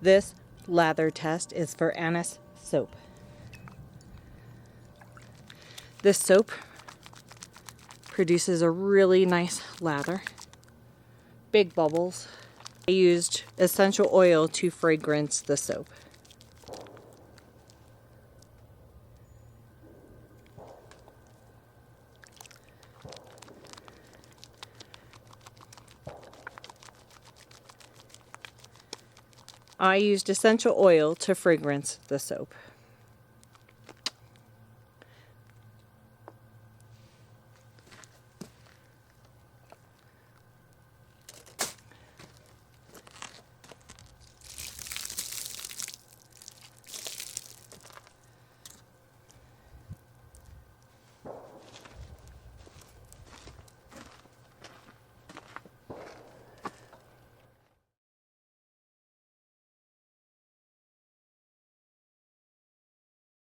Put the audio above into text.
This lather test is for Anise Soap. This soap produces a really nice lather, big bubbles. I used essential oil to fragrance the soap. I used essential oil to fragrance the soap.